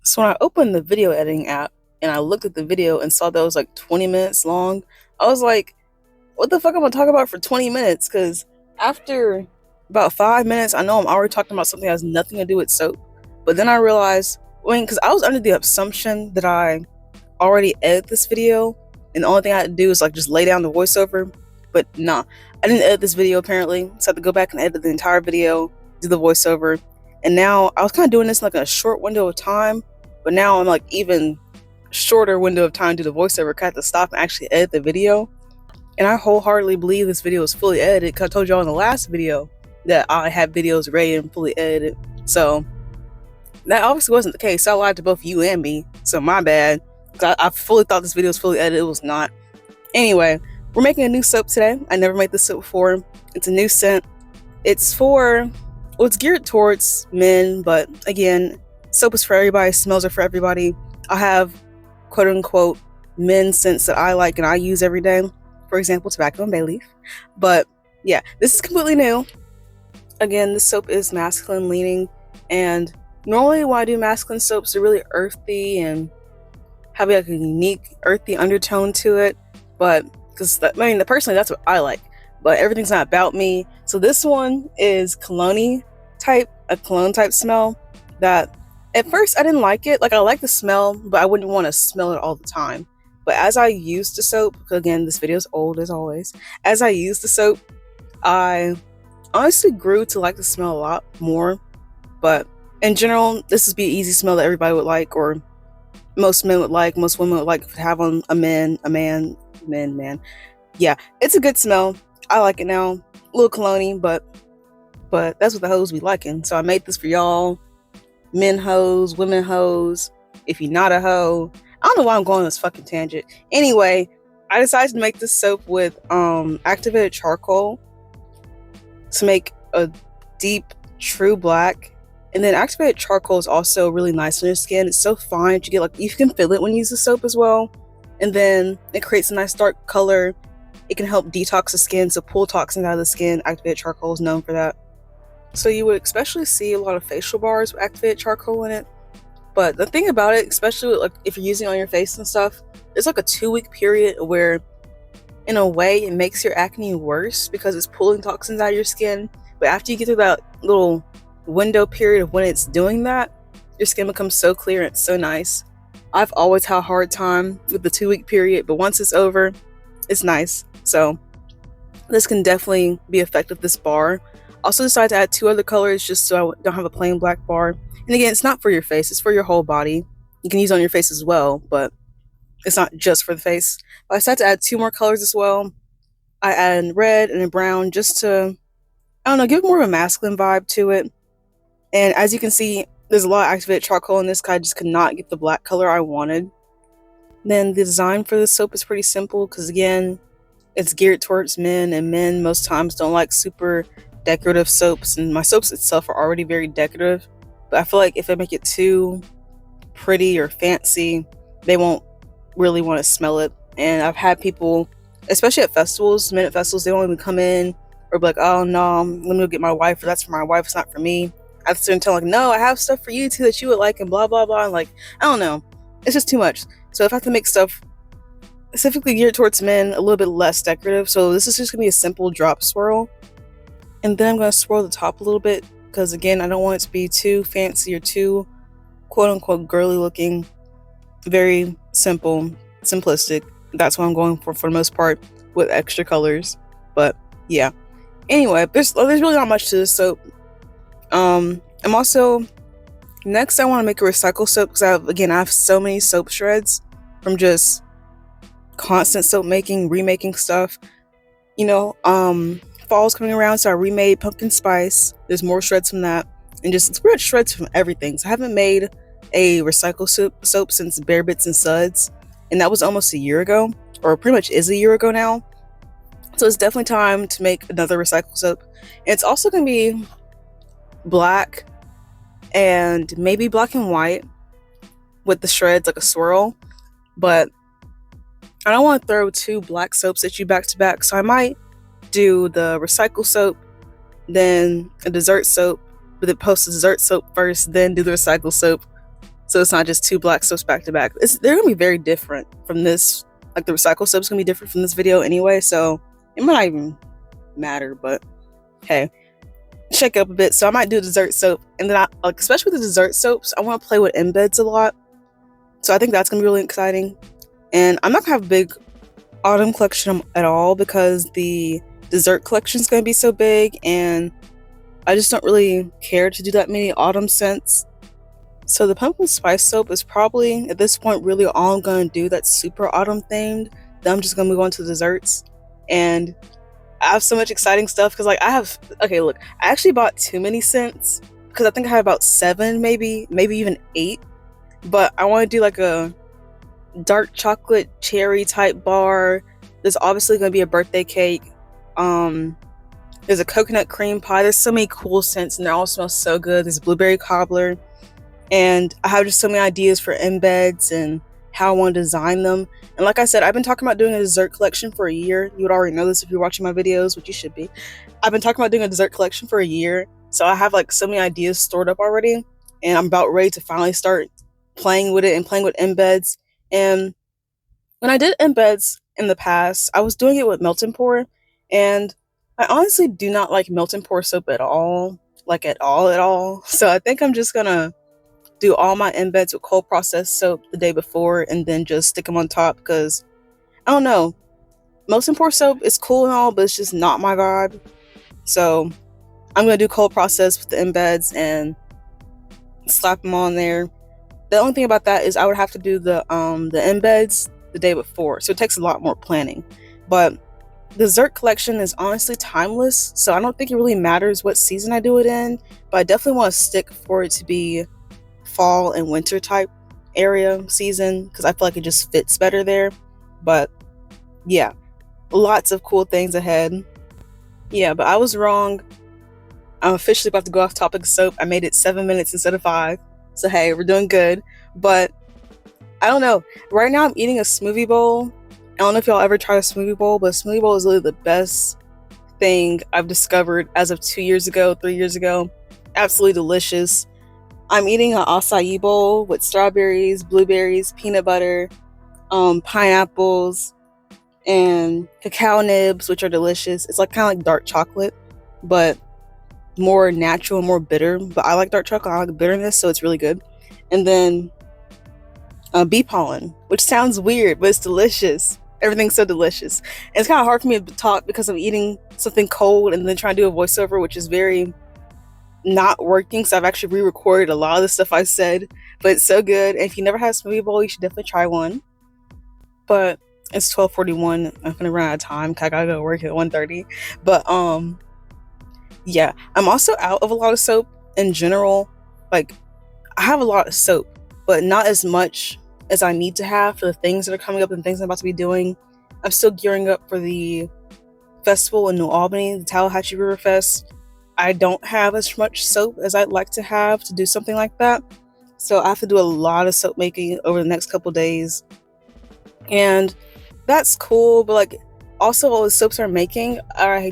So when I opened the video editing app and I looked at the video and saw that it was like 20 minutes long, I was like, what the fuck am I talking about for 20 minutes? Because after about 5 minutes, I know I'm already talking about something that has nothing to do with soap. But then I realized, because I was under the assumption that I already edited this video and the only thing I had to do is like just lay down the voiceover. But nah, I didn't edit this video apparently. So I had to go back and edit the entire video, do the voiceover. And now I was kind of doing this in like a short window of time, but now I'm like even shorter window of time to do the voiceover. I had to stop and actually edit the video. And I wholeheartedly believe this video is fully edited because I told y'all in the last video that I had videos ready and fully edited. So that obviously wasn't the case. So I lied to both you and me. So my bad. I fully thought this video was fully edited. It was not. Anyway, we're making a new soap today. I never made this soap before. It's a new scent. It's geared towards men, but again, soap is for everybody. Smells are for everybody. I have quote unquote men scents that I like and I use every day. For example, tobacco and bay leaf. But yeah, this is completely new. Again, this soap is masculine leaning, and normally when I do masculine soaps, they're really earthy and have like a unique earthy undertone to it. But personally, that's what I like. But everything's not about me. So this one is a cologne type smell that at first I didn't like it. Like I like the smell, but I wouldn't want to smell it all the time. But as I used the soap, again, this video is old as always. As I used the soap, I honestly grew to like the smell a lot more. But in general, this would be an easy smell that everybody would like, or most men would like, most women would like to have on a man. Yeah, it's a good smell. I like it now. A little cologne, but that's what the hoes be liking. So I made this for y'all. Men hoes, women hoes. If you're not a hoe. I don't know why I'm going on this fucking tangent. Anyway, I decided to make this soap with activated charcoal to make a deep, true black. And then activated charcoal is also really nice on your skin. It's so fine that you can feel it when you use the soap as well. And then it creates a nice dark color. It can help detox the skin, so pull toxins out of the skin. Activated charcoal is known for that. So you would especially see a lot of facial bars with activated charcoal in it. But the thing about it, especially like if you're using it on your face and stuff, there's like a 2-week period where in a way it makes your acne worse because it's pulling toxins out of your skin. But after you get through that little window period of when it's doing that, your skin becomes so clear and it's so nice. I've always had a hard time with the 2-week period, but once it's over, it's nice. So this can definitely be effective, this bar. Also decided to add 2 other colors just so I don't have a plain black bar. And again, it's not for your face, it's for your whole body. You can use it on your face as well, but it's not just for the face. But I decided to add 2 more colors as well. I added red and a brown just to, I don't know, give more of a masculine vibe to it. And as you can see, there's a lot of activated charcoal in this because I just could not get the black color I wanted. Then the design for this soap is pretty simple because again, it's geared towards men, and men most times don't like super decorative soaps, and my soaps itself are already very decorative. But I feel like if I make it too pretty or fancy, they won't really want to smell it. And I've had people, especially at festivals, men at festivals, they won't even come in or be like, oh no, let me go get my wife, or that's for my wife, it's not for me. I have to tell like, no, I have stuff for you too that you would like, and blah blah blah. And like, I don't know, it's just too much. So if I have to make stuff specifically geared towards men, a little bit less decorative, so this is just gonna be a simple drop swirl. And then I'm gonna swirl the top a little bit because again, I don't want it to be too fancy or too quote unquote girly looking. Very simple, simplistic. That's what I'm going for the most part, with extra colors. But yeah, anyway, there's really not much to this soap. I'm also, next I want to make a recycle soap because I have so many soap shreds from just constant soap making, remaking stuff. Fall's coming around, so I remade pumpkin spice. There's more shreds from that, and just it's weird shreds from everything. So I haven't made a recycle soap since Bare Bits and Suds, and that was almost a year ago, or pretty much is a year ago now. So it's definitely time to make another recycle soap. And it's also gonna be black and maybe black and white with the shreds like a swirl, but I don't want to throw 2 black soaps at you back to back, so I might do the recycle soap, then a dessert soap, but then post the dessert soap first, then do the recycle soap. So it's not just 2 black soaps back to back. They're gonna be very different from this. Like the recycle soap's gonna be different from this video anyway, so it might not even matter, but hey, shake up a bit. So I might do a dessert soap, and then especially with the dessert soaps, I want to play with embeds a lot. So I think that's gonna be really exciting. And I'm not gonna have a big autumn collection at all because the dessert collection is gonna be so big, and I just don't really care to do that many autumn scents. So the pumpkin spice soap is probably at this point really all I'm gonna do that's super autumn themed. Then I'm just gonna move on to desserts, and I have so much exciting stuff because like I actually bought too many scents because I think I have about 7, maybe even 8. But I want to do like a dark chocolate cherry type bar. There's obviously gonna be a birthday cake. There's a coconut cream pie. There's so many cool scents, and they all smell so good. There's a blueberry cobbler. And I have just so many ideas for embeds and how I want to design them. And like I said, I've been talking about doing a dessert collection for a year. You would already know this if you're watching my videos, which you should be. I've been talking about doing a dessert collection for a year. So I have like so many ideas stored up already. And I'm about ready to finally start playing with it and playing with embeds. And when I did embeds in the past, I was doing it with melt and pour. And I honestly do not like melt and pour soap at all. Like at all. So I think I'm just gonna do all my embeds with cold processed soap the day before and then just stick them on top because I don't know, melt and pour soap is cool and all, but it's just not my vibe. So I'm gonna do cold process with the embeds and slap them on there. The only thing about that is I would have to do the embeds the day before, so it takes a lot more planning. But the dessert collection is honestly timeless, so I don't think it really matters what season I do it in, but I definitely want to stick for it to be fall and winter type season because I feel like it just fits better there. But yeah, lots of cool things ahead. Yeah, but I was wrong. I'm officially about to go off topic of soap. I made it 7 minutes instead of 5, so hey, we're doing good. But I don't know, right now I'm eating a smoothie bowl. I don't know if y'all ever tried a smoothie bowl, but a smoothie bowl is literally the best thing I've discovered as of 2 years ago, 3 years ago. Absolutely delicious. I'm eating an acai bowl with strawberries, blueberries, peanut butter, pineapples, and cacao nibs, which are delicious. It's like kind of like dark chocolate, but more natural and more bitter. But I like dark chocolate, I like bitterness, so it's really good. And then bee pollen, which sounds weird, but it's delicious. Everything's so delicious. And it's kind of hard for me to talk because I'm eating something cold and then trying to do a voiceover, which is very not working, so I've actually re-recorded a lot of the stuff I said, but it's so good. And if you never had a smoothie bowl, you should definitely try one. But it's 12:41. I'm gonna run out of time because I gotta go to work at 1:30. But yeah, I'm also out of a lot of soap in general. Like I have a lot of soap, but not as much as I need to have for the things that are coming up and things I'm about to be doing. I'm still gearing up for the festival in New Albany, the Tallahatchie River Fest. I don't have as much soap as I'd like to have to do something like that. So I have to do a lot of soap making over the next couple days. And that's cool, but like also all the soaps I'm making, I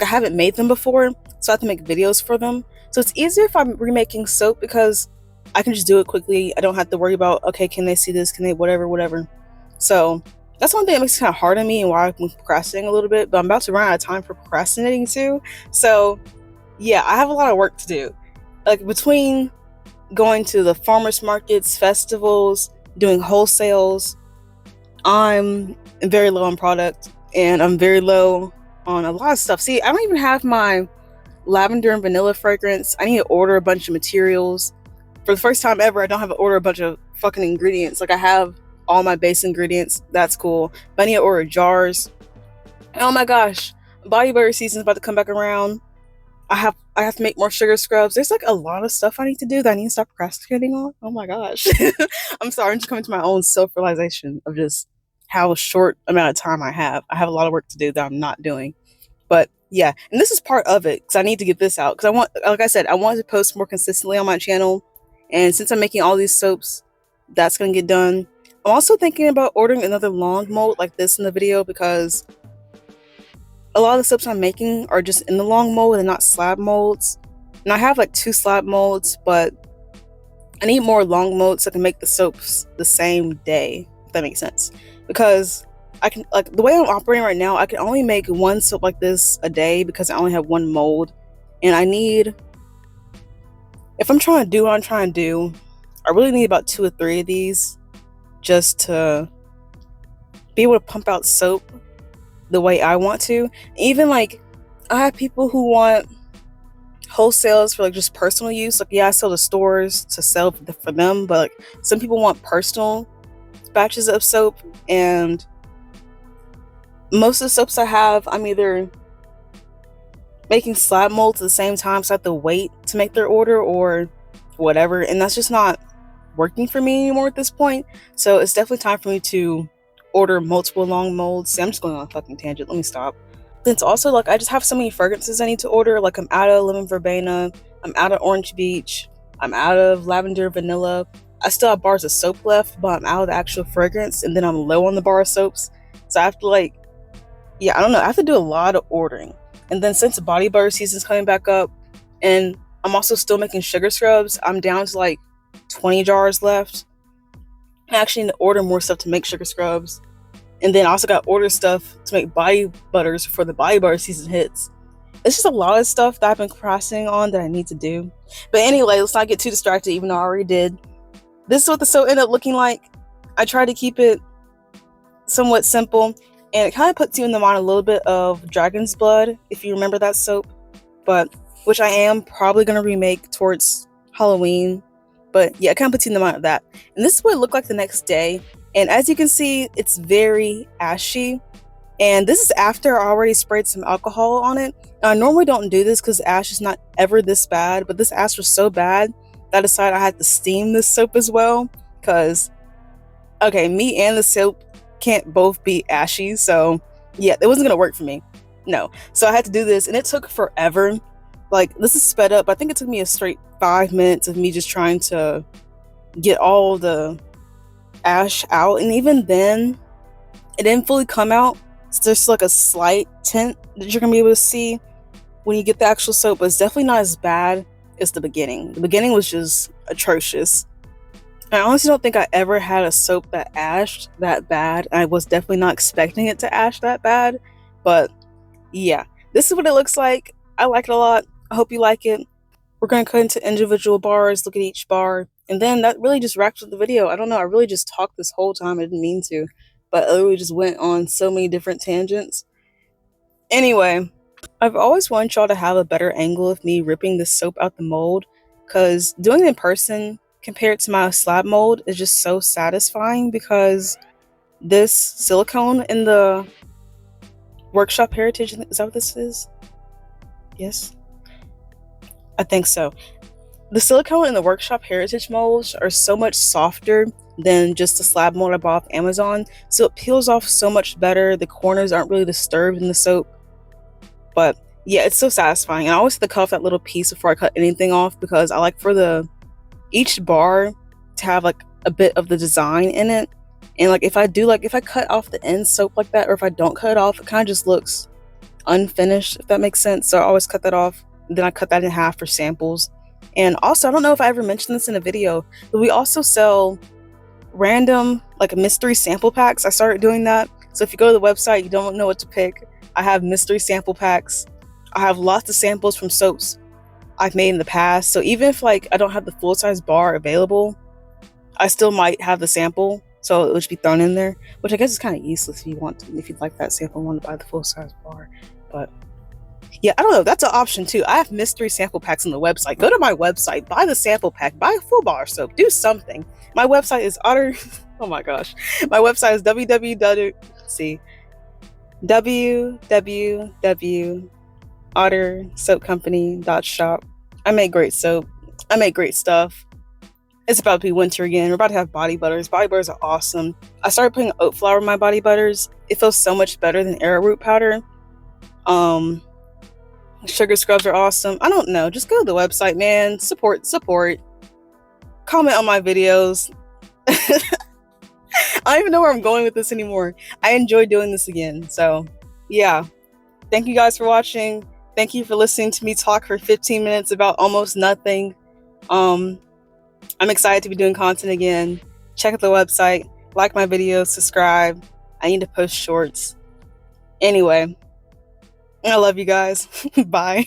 haven't made them before, so I have to make videos for them. So it's easier if I'm remaking soap because I can just do it quickly. I don't have to worry about, okay, can they see this? Can they whatever. So that's one thing that makes it kind of hard on me and why I'm procrastinating a little bit, but I'm about to run out of time for procrastinating too. So yeah, I have a lot of work to do. Like between going to the farmers markets, festivals, doing wholesales, I'm very low on product and I'm very low on a lot of stuff. See, I don't even have my lavender and vanilla fragrance. I need to order a bunch of materials. For the first time ever, I don't have to order a bunch of fucking ingredients. Like I have all my base ingredients. That's cool. But I need to order jars. Oh my gosh. Body butter season's about to come back around. I have to make more sugar scrubs. There's like a lot of stuff I need to do that I need to stop procrastinating on. Oh my gosh. I'm sorry. I'm just coming to my own self-realization of just how short amount of time I have. I have a lot of work to do that I'm not doing. But yeah, and this is part of it because I need to get this out because I want, like I said, I want to post more consistently on my channel. And since I'm making all these soaps, that's going to get done. I'm also thinking about ordering another long mold like this in the video because a lot of the soaps I'm making are just in the long mold and not slab molds. And I have like 2 slab molds, but I need more long molds so I can make the soaps the same day, if that makes sense. Because I can, like, the way I'm operating right now, I can only make one soap like this a day because I only have one mold. And I need, if I'm trying to do what I'm trying to do, I really need about 2 or 3 of these just to be able to pump out soap the way I want to. Even like, I have people who want wholesales for like just personal use. Like, yeah, I sell to stores to sell for them, but like some people want personal batches of soap, and most of the soaps I have, I'm either making slab molds at the same time, so I have to wait to make their order or whatever, and that's just not working for me anymore at this point. So it's definitely time for me to order multiple long molds. See, I'm just going on a fucking tangent. Let me stop. Since also, like, I just have so many fragrances I need to order. Like, I'm out of lemon verbena, I'm out of orange beach, I'm out of lavender vanilla. I still have bars of soap left, but I'm out of the actual fragrance, and then I'm low on the bar of soaps. So I have to, like, yeah, I don't know. I have to do a lot of ordering. And then since body butter season's coming back up, and I'm also still making sugar scrubs, I'm down to like 20 jars left. I actually need to order more stuff to make sugar scrubs. And then I also got to order stuff to make body butters before the body butter season hits. It's just a lot of stuff that I've been procrastinating on that I need to do. But anyway, let's not get too distracted, even though I already did. This is what the soap ended up looking like. I tried to keep it somewhat simple, and it kind of puts you in the mind a little bit of Dragon's Blood, if you remember that soap, but which I am probably going to remake towards Halloween. But yeah, it kind of puts you in the mind of that. And this is what it looked like the next day. And as you can see, it's very ashy. And this is after I already sprayed some alcohol on it. Now, I normally don't do this because ash is not ever this bad, but this ash was so bad that I decided I had to steam this soap as well. Because, okay, me and the soap can't both be ashy. So yeah, it wasn't going to work for me. No. So I had to do this, and it took forever. Like, this is sped up. I think it took me a straight 5 minutes of me just trying to get all the ash out, and even then it didn't fully come out. It's just like a slight tint that you're gonna be able to see when you get the actual soap, but it's definitely not as bad as the beginning was just atrocious. I honestly don't think I ever had a soap that ashed that bad. I was definitely not expecting it to ash that bad, but yeah, this is what it looks like. I like it a lot. I hope you like it. We're going to cut into individual bars, look at each bar, and then that really just wraps up the video. I don't know, I really just talked this whole time. I didn't mean to, but I literally just went on so many different tangents. Anyway, I've always wanted y'all to have a better angle of me ripping this soap out the mold, because doing it in person compared to my slab mold is just so satisfying, because this silicone in the Workshop Heritage, is that what this is? Yes? I think so. The silicone in the Workshop Heritage molds are so much softer than just the slab mold I bought off Amazon, so it peels off so much better. The corners aren't really disturbed in the soap. But yeah, it's so satisfying. And I always have to cut off that little piece before I cut anything off, because I like for each bar to have like a bit of the design in it. And like if I cut off the end soap like that, or if I don't cut it off, it kind of just looks unfinished, if that makes sense. So I always cut that off. Then I cut that in half for samples. And also, I don't know if I ever mentioned this in a video, but we also sell random like mystery sample packs. I started doing that. So if you go to the website, you don't know what to pick, I have mystery sample packs. I have lots of samples from soaps I've made in the past. So even if like I don't have the full size bar available, I still might have the sample. So it would just be thrown in there, which I guess is kind of useless if you want to, if you'd like that sample and want to buy the full size bar. But yeah, I don't know. That's an option too. I have mystery sample packs on the website. Go to my website, buy the sample pack, buy a full bar of soap, do something. My website is Otter. Oh my gosh. My website is www.ottersoapcompany.shop. I make great soap. I make great stuff. It's about to be winter again. We're about to have body butters. Body butters are awesome. I started putting oat flour in my body butters. It feels so much better than arrowroot powder. Sugar scrubs are awesome. I don't know. Just go to the website, man. Support. Comment on my videos. I don't even know where I'm going with this anymore. I enjoy doing this again. So, yeah. Thank you guys for watching. Thank you for listening to me talk for 15 minutes about almost nothing. I'm excited to be doing content again. Check out the website, like my videos, subscribe. I need to post shorts. Anyway, I love you guys. Bye.